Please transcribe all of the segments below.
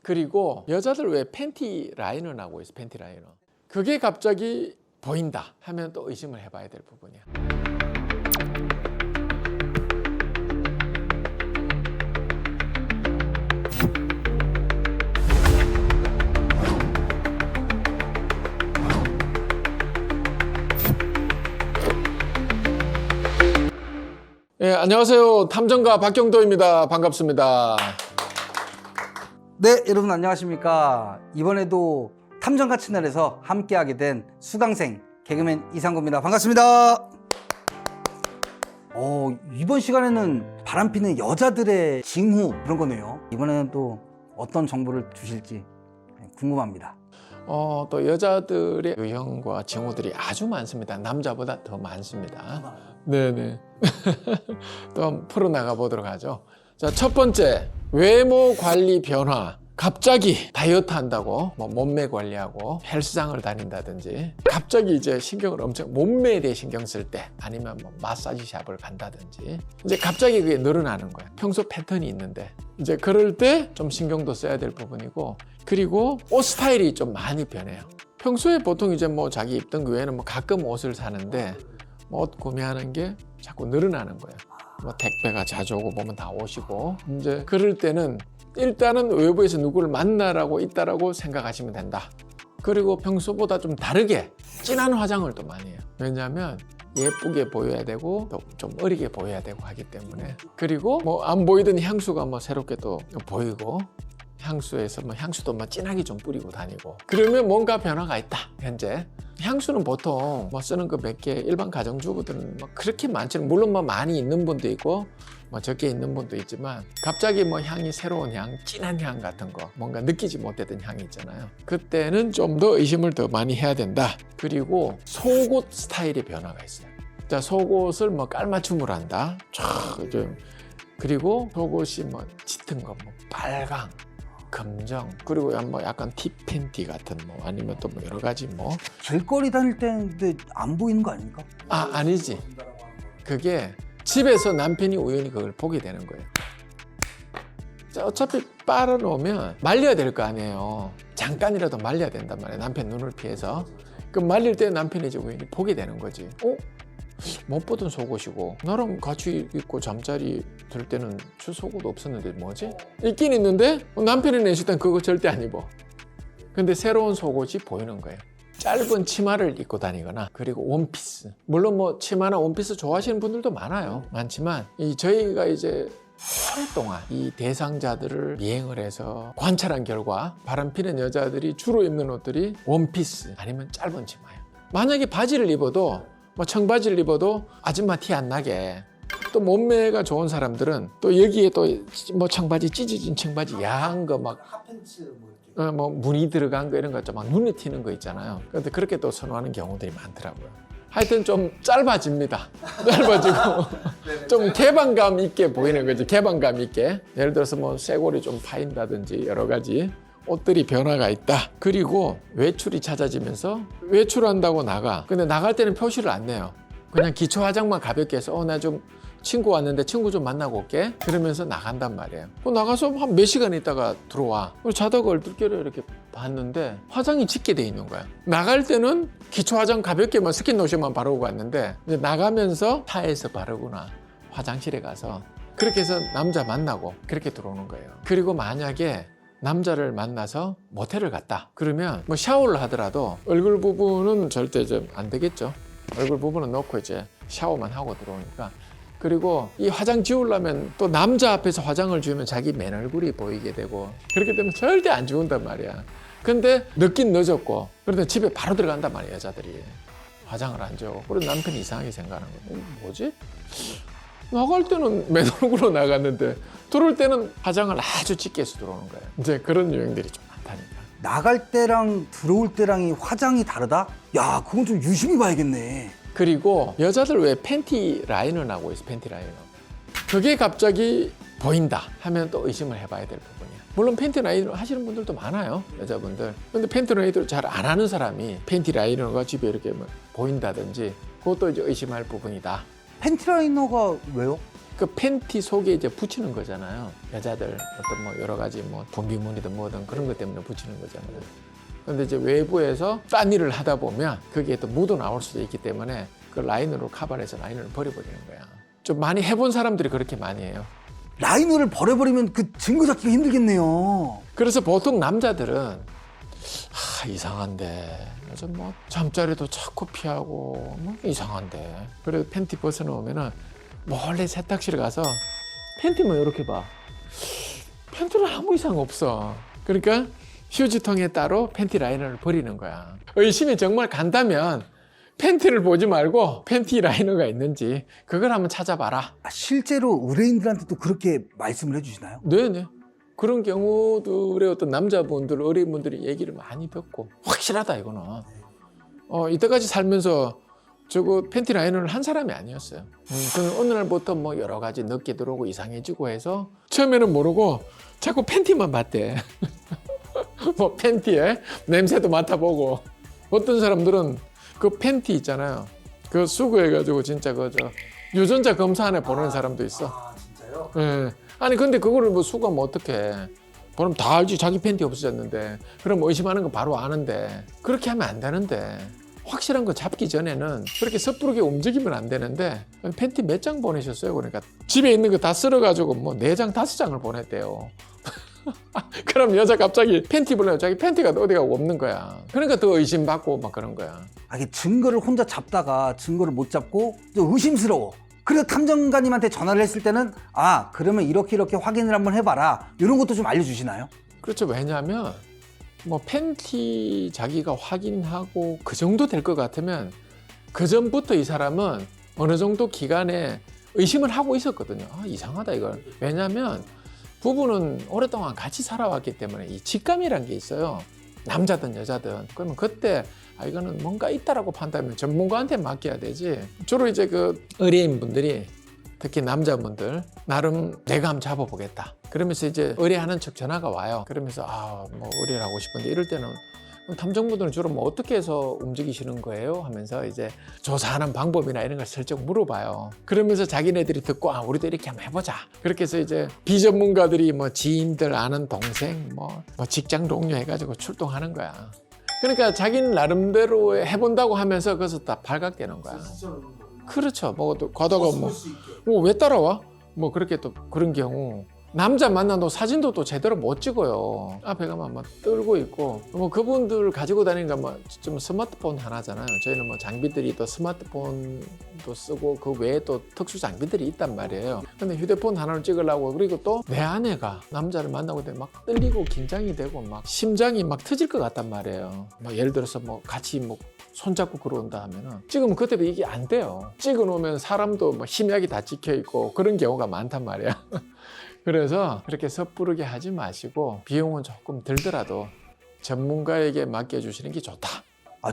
그리고 여자들 왜 팬티 라이너라고 있어, 팬티 라이너. 그게 갑자기 보인다 하면 또 의심을 해봐야 될 부분이야. 예, 안녕하세요. 탐정가 박경도입니다. 반갑습니다. 네, 여러분 안녕하십니까. 이번에도 탐정가 채널에서 함께하게 된 수강생 개그맨 이상구입니다. 반갑습니다. 이번 시간에는 바람피는 여자들의 징후 그런 거네요. 이번에는 또 어떤 정보를 주실지 궁금합니다. 또 여자들의 유형과 징후들이 아주 많습니다. 남자보다 더 많습니다. 네네. 또 한번 풀어나가 보도록 하죠. 자, 첫 번째, 외모 관리 변화. 갑자기 다이어트 한다고 몸매 관리하고 헬스장을 다닌다든지, 갑자기 이제 신경을 엄청 몸매에 대해 신경 쓸 때, 아니면 마사지 샵을 간다든지, 이제 갑자기 그게 늘어나는 거야. 평소 패턴이 있는데 이제 그럴 때 좀 신경도 써야 될 부분이고, 그리고 옷 스타일이 좀 많이 변해요. 평소에 보통 이제 자기 입던 그 외에는 가끔 옷을 사는데 옷 구매하는 게 자꾸 늘어나는 거예요. 택배가 자주 오고 보면 다 옷이고, 이제 그럴 때는 일단은 외부에서 누구를 만나라고 있다라고 생각하시면 된다. 그리고 평소보다 좀 다르게 진한 화장을 또 많이 해요. 왜냐하면 예쁘게 보여야 되고 또 좀 어리게 보여야 되고 하기 때문에. 그리고 안 보이던 향수가 새롭게 또 보이고, 향수에서 향수도 진하게 좀 뿌리고 다니고, 그러면 뭔가 변화가 있다. 현재 향수는 보통 쓰는 거 몇 개, 일반 가정주부들은 그렇게 많지는, 물론 많이 있는 분도 있고 적게 있는 분도 있지만, 갑자기 향이 새로운 향, 진한 향 같은 거, 뭔가 느끼지 못했던 향이 있잖아요. 그때는 좀 더 의심을 더 많이 해야 된다. 그리고 속옷 스타일의 변화가 있어요. 자, 속옷을 깔맞춤을 한다. 그리고 속옷이 짙은 거, 빨강, 검정, 그리고 약간 티-팬티 같은 아니면 또 여러 가지 길거리 다닐 때인데 안 보이는 거 아닙니까? 아니지. 그게 집에서 남편이 우연히 그걸 보게 되는 거예요. 자, 어차피 빨아놓으면 말려야 될 거 아니에요. 잠깐이라도 말려야 된단 말이에요. 남편 눈을 피해서. 그럼 말릴 때 남편이 이제 우연히 보게 되는 거지. 못 보던 속옷이고, 나랑 같이 입고 잠자리 들 때는 저 속옷 없었는데 뭐지? 있긴 있는데 남편이 내실 땐 그거 절대 안 입어. 근데 새로운 속옷이 보이는 거예요. 짧은 치마를 입고 다니거나, 그리고 원피스. 물론 치마나 원피스 좋아하시는 분들도 많지만 저희가 이제 오랫동안 이 대상자들을 미행을 해서 관찰한 결과, 바람피는 여자들이 주로 입는 옷들이 원피스 아니면 짧은 치마예요. 만약에 바지를 입어도 청바지를 입어도 아줌마 티 안 나게, 또 몸매가 좋은 사람들은 또 여기에 또 청바지, 찢어진 청바지, 야한 거 핫팬츠 무늬 들어간 거 이런 거 좀 눈에 튀는 거 있잖아요. 그런데 그렇게 또 선호하는 경우들이 많더라고요. 하여튼 좀 짧아집니다. 짧아지고 좀 개방감 있게 보이는 거죠. 개방감 있게. 예를 들어서 쇄골이 좀 파인다든지 여러 가지 옷들이 변화가 있다. 그리고 외출이 잦아지면서 외출한다고 나가. 근데 나갈 때는 표시를 안 내요. 그냥 기초 화장만 가볍게 해서 나 좀 친구 왔는데 친구 좀 만나고 올게. 그러면서 나간단 말이에요. 나가서 한 몇 시간 있다가 들어와. 자다가 얼떨결에 이렇게 봤는데 화장이 짙게 돼 있는 거야. 나갈 때는 기초 화장 가볍게만 스킨로션만 바르고 갔는데, 이제 나가면서 차에서 바르구나. 화장실에 가서. 그렇게 해서 남자 만나고 그렇게 들어오는 거예요. 그리고 만약에 남자를 만나서 모텔을 갔다. 그러면 샤워를 하더라도 얼굴 부분은 절대 좀 안 되겠죠. 얼굴 부분은 넣고 이제 샤워만 하고 들어오니까. 그리고 이 화장 지우려면 또 남자 앞에서 화장을 지우면 자기 맨 얼굴이 보이게 되고, 그렇기 때문에 절대 안 지운단 말이야. 근데 늦긴 늦었고, 그런데 집에 바로 들어간단 말이야, 여자들이. 화장을 안 지우고. 그래서 남편이 이상하게 생각하는 거야. 뭐지? 나갈 때는 맨 얼굴로 나갔는데 들어올 때는 화장을 아주 짙게 해서 들어오는 거예요. 이제 그런 유형들이 좀 많다니까. 나갈 때랑 들어올 때랑이 화장이 다르다? 야, 그건 좀 유심히 봐야겠네. 그리고 여자들 왜 팬티 라이너라고 있어, 팬티 라이너. 그게 갑자기 보인다 하면 또 의심을 해봐야 될 부분이야. 물론 팬티 라이너 하시는 분들도 많아요, 여자분들. 근데 팬티 라이너를 잘 안 하는 사람이 팬티 라이너가 집에 이렇게 보인다든지, 그것도 이제 의심할 부분이다. 팬티 라이너가 왜요? 그 팬티 속에 이제 붙이는 거잖아요. 여자들 어떤 뭐 여러 가지 뭐 분비물이든 뭐든 그런 것 때문에 붙이는 거잖아요. 근데 이제 외부에서 딴 일을 하다 보면 그게 또 묻어 나올 수도 있기 때문에 그 라이너로 커버해서 라이너를 버려버리는 거야. 좀 많이 해본 사람들이 그렇게 많이 해요. 라이너를 버려버리면 그 증거 잡기가 힘들겠네요. 그래서 보통 남자들은 이상한데 요즘 뭐 잠자리도 자꾸 피하고 뭐 이상한데 그래도 팬티 벗어놓으면은 몰래 세탁실에 가서 팬티만 이렇게 봐. 팬티는 아무 이상 없어. 그러니까 휴지통에 따로 팬티 라이너를 버리는 거야. 의심이 정말 간다면 팬티를 보지 말고 팬티 라이너가 있는지 그걸 한번 찾아봐라. 실제로 의뢰인들한테도 그렇게 말씀을 해주시나요? 네네. 그런 경우들의 어떤 남자분들, 의뢰인분들이 얘기를 많이 듣고 확실하다 이거는. 이때까지 살면서 저거 팬티 라이너를 한 사람이 아니었어요. 그는 어느 날부터 뭐 여러 가지 늦게 들어오고 이상해지고 해서 처음에는 모르고 자꾸 팬티만 봤대. 뭐 팬티에 냄새도 맡아보고 어떤 사람들은 그 팬티 있잖아요. 그 수거해가지고 진짜 그저 유전자 검사 안에 보내는 사람도 있어. 아 진짜요? 예. 아니 근데 그거를 뭐 수거하면 어떡해. 그럼 다 알지. 자기 팬티 없어졌는데. 그럼 의심하는 거 바로 아는데. 그렇게 하면 안 되는데. 확실한 거 잡기 전에는 그렇게 섣부르게 움직이면 안 되는데 팬티 몇 장 보내셨어요? 그러니까 집에 있는 거 다 쓸어가지고 뭐 4장, 5장을 보냈대요. 그럼 여자 갑자기 팬티 보내요. 자기 팬티가 어디가 없는 거야. 그러니까 더 의심받고 막 그런 거야. 이게 증거를 혼자 잡다가 증거를 못 잡고 좀 의심스러워. 그래서 탐정가님한테 전화를 했을 때는 그러면 이렇게 확인을 한번 해봐라. 이런 것도 좀 알려주시나요? 그렇죠. 왜냐하면 뭐 팬티 자기가 확인하고 그 정도 될 것 같으면 그 전부터 이 사람은 어느 정도 기간에 의심을 하고 있었거든요. 이상하다 이걸. 왜냐하면 부부는 오랫동안 같이 살아왔기 때문에 이 직감이란 게 있어요. 남자든 여자든. 그러면 그때 이거는 뭔가 있다라고 판단하면 전문가한테 맡겨야 되지. 주로 이제 그 의뢰인분들이 특히 남자분들 나름 내가 한번 잡아보겠다. 그러면서 이제 의뢰하는 척 전화가 와요. 그러면서 뭐 의뢰를 하고 싶은데 이럴 때는 탐정분들은 주로 뭐 어떻게 해서 움직이시는 거예요? 하면서 이제 조사하는 방법이나 이런 걸 슬쩍 물어봐요. 그러면서 자기네들이 듣고 우리도 이렇게 한번 해보자. 그렇게 해서 이제 비전문가들이 뭐 지인들 아는 동생 뭐 직장 동료 해가지고 출동하는 거야. 그러니까 자기는 나름대로 해본다고 하면서 거기서 다 발각되는 거야. 그렇죠. 뭐 가다가 왜 따라와? 뭐 그렇게 또 그런 경우 남자 만나도 사진도 또 제대로 못 찍어요. 앞에 가면 막 떨고 있고 뭐 그분들 가지고 다니니까 뭐 좀 스마트폰 하나잖아요. 저희는 뭐 장비들이 또 스마트폰도 쓰고 그 외에 또 특수 장비들이 있단 말이에요. 근데 휴대폰 하나를 찍으려고 그리고 또 내 아내가 남자를 만나고 있는데 막 떨리고 긴장이 되고 막 심장이 막 터질 것 같단 말이에요. 뭐 예를 들어서 뭐 같이 뭐 손잡고 걸어온다 하면은 찍으면 그때도 이게 안 돼요. 찍어 놓으면 사람도 뭐 심약이 다 찍혀 있고 그런 경우가 많단 말이야. 그래서 그렇게 섣부르게 하지 마시고 비용은 조금 들더라도 전문가에게 맡겨주시는 게 좋다.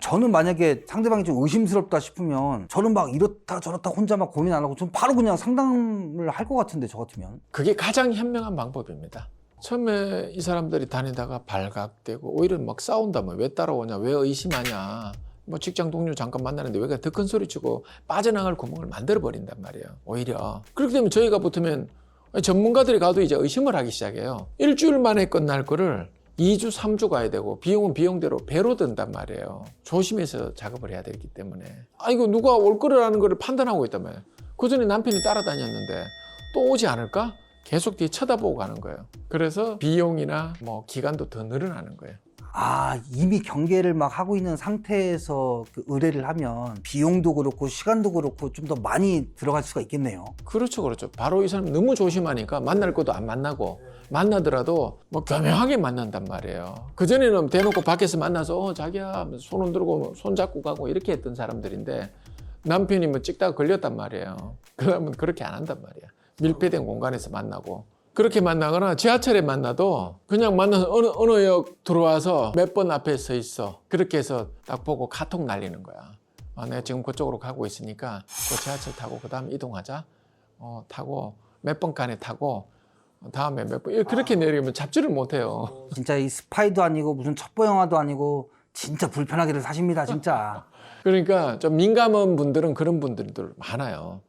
저는 만약에 상대방이 좀 의심스럽다 싶으면 저는 막 이렇다 저렇다 혼자 막 고민 안 하고 좀 바로 그냥 상담을 할 것 같은데 저 같으면. 그게 가장 현명한 방법입니다. 처음에 이 사람들이 다니다가 발각되고 오히려 막 싸운다면 왜 따라오냐, 왜 의심하냐. 뭐 직장 동료 잠깐 만나는데 왜 더 큰 소리 치고 빠져나갈 구멍을 만들어 버린단 말이에요. 오히려 그렇게 되면 저희가 붙으면 전문가들이 가도 이제 의심을 하기 시작해요. 일주일 만에 끝날 거를 2주, 3주 가야 되고 비용은 비용대로 배로 든단 말이에요. 조심해서 작업을 해야 되기 때문에. 이거 누가 올 거라는 걸 판단하고 있다며. 그 전에 남편이 따라다녔는데 또 오지 않을까? 계속 뒤에 쳐다보고 가는 거예요. 그래서 비용이나 뭐 기간도 더 늘어나는 거예요. 이미 경계를 막 하고 있는 상태에서 그 의뢰를 하면 비용도 그렇고 시간도 그렇고 좀 더 많이 들어갈 수가 있겠네요. 그렇죠. 바로 이 사람 너무 조심하니까 만날 것도 안 만나고 만나더라도 뭐 교묘하게 만난단 말이에요. 그전에는 대놓고 밖에서 만나서 자기야 손 흔들고 손 잡고 가고 이렇게 했던 사람들인데 남편이 뭐 찍다가 걸렸단 말이에요. 그러면 그렇게 안 한단 말이야. 밀폐된 공간에서 만나고. 그렇게 만나거나 지하철에 만나도 그냥 만나서 어느 역 들어와서 몇 번 앞에 서 있어. 그렇게 해서 딱 보고 카톡 날리는 거야. 내가 지금 그쪽으로 가고 있으니까 그 지하철 타고 그 다음 이동하자. 타고 몇 번 칸에 타고 다음에 몇 번 그렇게 내리면 잡지를 못해요. 진짜 이 스파이도 아니고 무슨 첩보 영화도 아니고 진짜 불편하게들 사십니다 진짜. 그러니까 좀 민감한 분들은 그런 분들도 많아요.